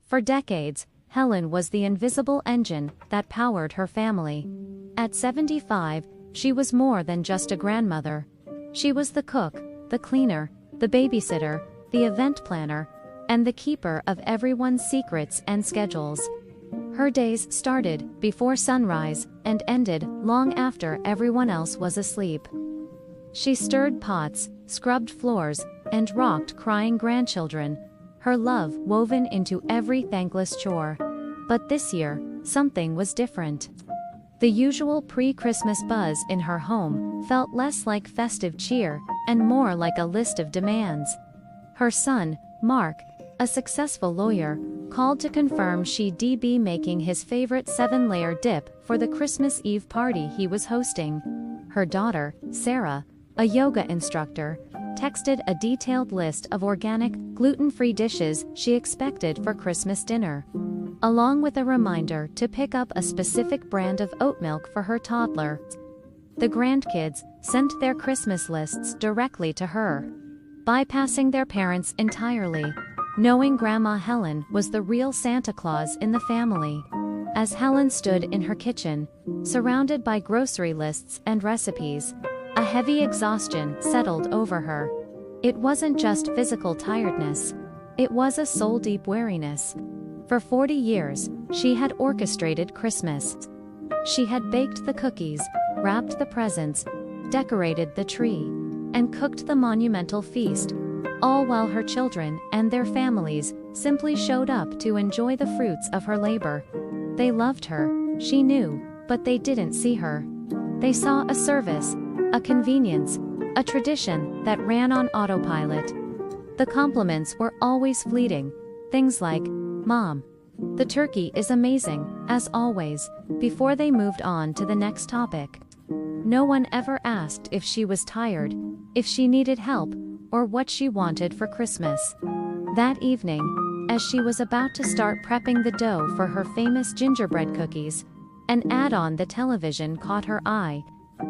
For decades, Helen was the invisible engine that powered her family. At 75, she was more than just a grandmother. She was the cook, the cleaner, the babysitter, the event planner, and the keeper of everyone's secrets and schedules. Her days started before sunrise and ended long after everyone else was asleep. She stirred pots, scrubbed floors, and rocked crying grandchildren, her love woven into every thankless chore. But this year, something was different. The usual pre-Christmas buzz in her home felt less like festive cheer and more like a list of demands. Her son, Mark, a successful lawyer, called to confirm she'd be making his favorite 7-layer dip for the Christmas Eve party he was hosting. Her daughter, Sarah, a yoga instructor, texted a detailed list of organic, gluten-free dishes she expected for Christmas dinner, along with a reminder to pick up a specific brand of oat milk for her toddler. The grandkids sent their Christmas lists directly to her, bypassing their parents entirely, knowing Grandma Helen was the real Santa Claus in the family. As Helen stood in her kitchen, surrounded by grocery lists and recipes, a heavy exhaustion settled over her. It wasn't just physical tiredness, it was a soul-deep weariness. For 40 years, she had orchestrated Christmas. She had baked the cookies, wrapped the presents, decorated the tree, and cooked the monumental feast, all while her children and their families simply showed up to enjoy the fruits of her labor. They loved her, she knew, but they didn't see her. They saw a service, a convenience, a tradition that ran on autopilot. The compliments were always fleeting, things like, "Mom, the turkey is amazing, as always," before they moved on to the next topic. No one ever asked if she was tired, if she needed help, or what she wanted for Christmas. That evening, as she was about to start prepping the dough for her famous gingerbread cookies, an ad on the television caught her eye.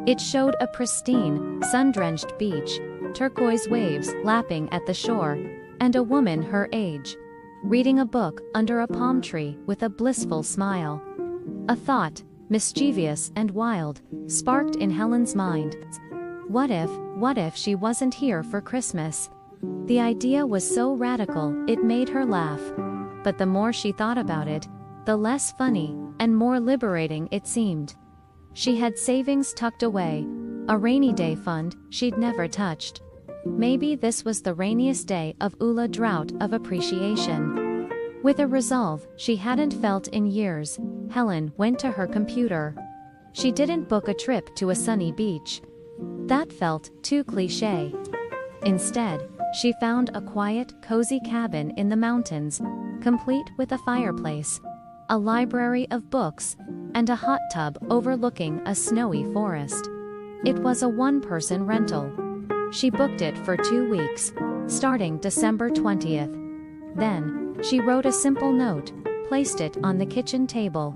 It showed a pristine, sun-drenched beach, turquoise waves lapping at the shore, and a woman her age, reading a book under a palm tree with a blissful smile. A thought, mischievous and wild, sparked in Helen's mind. What if she wasn't here for Christmas? The idea was so radical, it made her laugh. But the more she thought about it, the less funny and more liberating it seemed. She had savings tucked away, a rainy day fund she'd never touched. Maybe this was the rainiest day of Ula drought of appreciation. With a resolve she hadn't felt in years, Helen went to her computer. She didn't book a trip to a sunny beach. That felt too cliché. Instead, she found a quiet, cozy cabin in the mountains, complete with a fireplace, a library of books, and a hot tub overlooking a snowy forest. It was a one-person rental. She booked it for 2 weeks, starting December 20th. Then, she wrote a simple note, placed it on the kitchen table,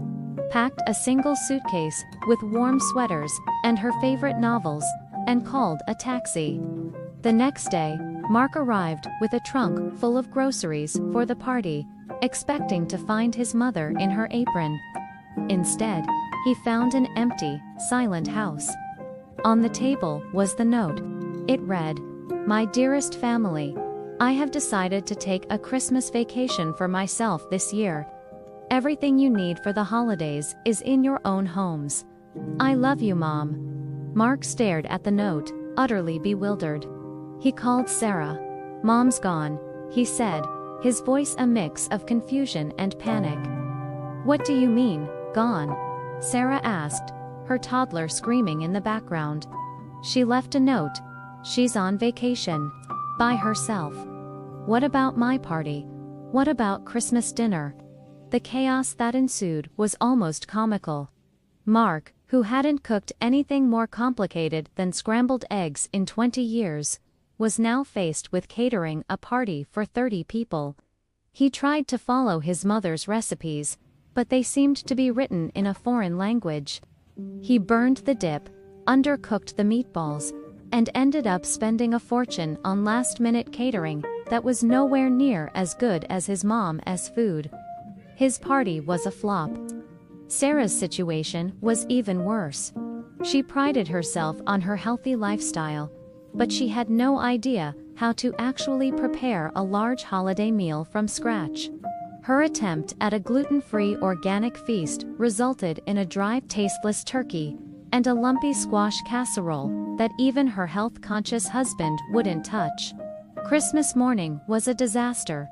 packed a single suitcase with warm sweaters and her favorite novels, and called a taxi. The next day, Mark arrived with a trunk full of groceries for the party, expecting to find his mother in her apron. Instead, he found an empty, silent house. On the table was the note. It read, "My dearest family, I have decided to take a Christmas vacation for myself this year. Everything you need for the holidays is in your own homes. I love you, Mom." Mark stared at the note, utterly bewildered. He called Sarah. "Mom's gone," he said, his voice a mix of confusion and panic. "What do you mean, gone?" Sarah asked, her toddler screaming in the background. "She left a note. She's on vacation. By herself." "What about my party? What about Christmas dinner?" The chaos that ensued was almost comical. Mark, who hadn't cooked anything more complicated than scrambled eggs in 20 years, was now faced with catering a party for 30 people. He tried to follow his mother's recipes, but they seemed to be written in a foreign language. He burned the dip, undercooked the meatballs, and ended up spending a fortune on last-minute catering that was nowhere near as good as his mom's food. His party was a flop. Sarah's situation was even worse. She prided herself on her healthy lifestyle, but she had no idea how to actually prepare a large holiday meal from scratch. Her attempt at a gluten-free organic feast resulted in a dry, tasteless turkey and a lumpy squash casserole that even her health-conscious husband wouldn't touch. Christmas morning was a disaster.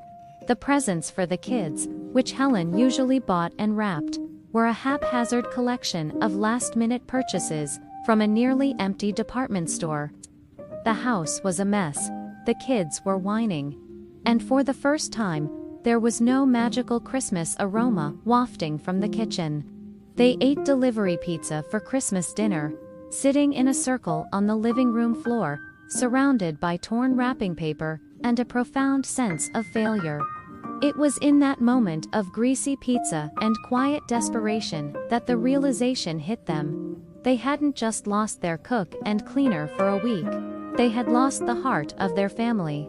The presents for the kids, which Helen usually bought and wrapped, were a haphazard collection of last-minute purchases from a nearly empty department store. The house was a mess, the kids were whining, and for the first time, there was no magical Christmas aroma wafting from the kitchen. They ate delivery pizza for Christmas dinner, sitting in a circle on the living room floor, surrounded by torn wrapping paper and a profound sense of failure. It was in that moment of greasy pizza and quiet desperation that the realization hit them. They hadn't just lost their cook and cleaner for a week. They had lost the heart of their family.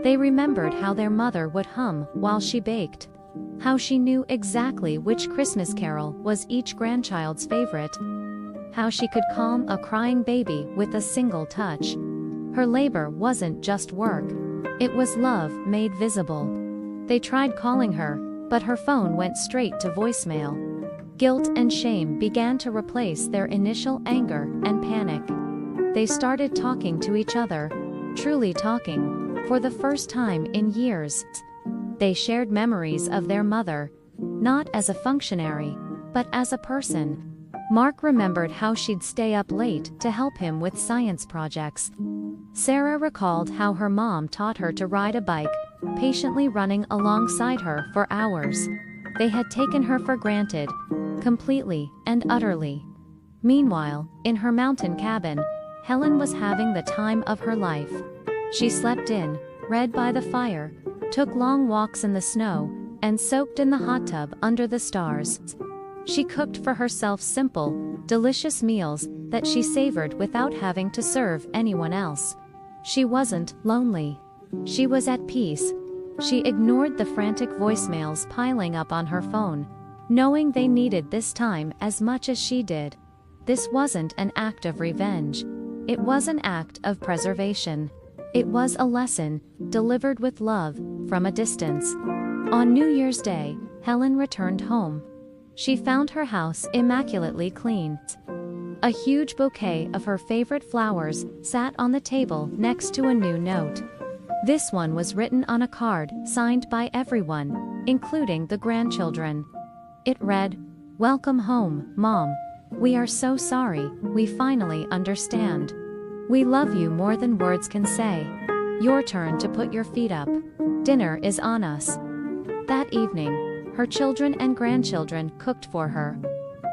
They remembered how their mother would hum while she baked, how she knew exactly which Christmas carol was each grandchild's favorite, how she could calm a crying baby with a single touch. Her labor wasn't just work. It was love made visible. They tried calling her, but her phone went straight to voicemail. Guilt and shame began to replace their initial anger and panic. They started talking to each other, truly talking, for the first time in years. They shared memories of their mother, not as a functionary, but as a person. Mark remembered how she'd stay up late to help him with science projects. Sarah recalled how her mom taught her to ride a bike, patiently running alongside her for hours. They had taken her for granted, completely and utterly. Meanwhile, in her mountain cabin, Helen was having the time of her life. She slept in, read by the fire, took long walks in the snow, and soaked in the hot tub under the stars. She cooked for herself simple, delicious meals that she savored without having to serve anyone else. She wasn't lonely. She was at peace. She ignored the frantic voicemails piling up on her phone, knowing they needed this time as much as she did. This wasn't an act of revenge. It was an act of preservation. It was a lesson, delivered with love, from a distance. On New Year's Day, Helen returned home. She found her house immaculately clean. A huge bouquet of her favorite flowers sat on the table next to a new note. This one was written on a card signed by everyone, including the grandchildren. It read, "Welcome home, Mom. We are so sorry, we finally understand. We love you more than words can say. Your turn to put your feet up. Dinner is on us." That evening, her children and grandchildren cooked for her.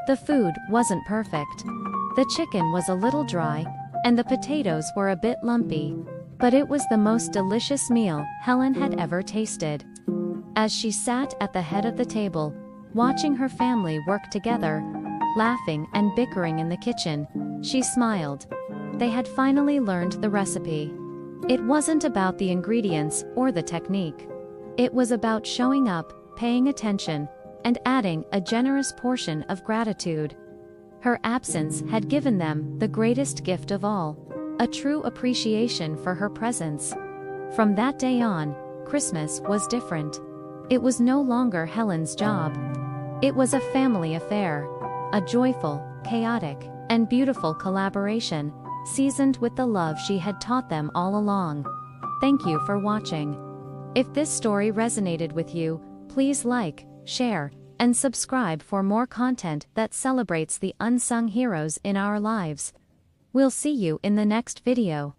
The food wasn't perfect. The chicken was a little dry, and the potatoes were a bit lumpy, but it was the most delicious meal Helen had ever tasted. As she sat at the head of the table, watching her family work together, laughing and bickering in the kitchen, she smiled. They had finally learned the recipe. It wasn't about the ingredients or the technique. It was about showing up, paying attention, and adding a generous portion of gratitude. Her absence had given them the greatest gift of all, a true appreciation for her presence. From that day on, Christmas was different. It was no longer Helen's job. It was a family affair, a joyful, chaotic, and beautiful collaboration, seasoned with the love she had taught them all along. Thank you for watching. If this story resonated with you, please like, share, and subscribe for more content that celebrates the unsung heroes in our lives. We'll see you in the next video.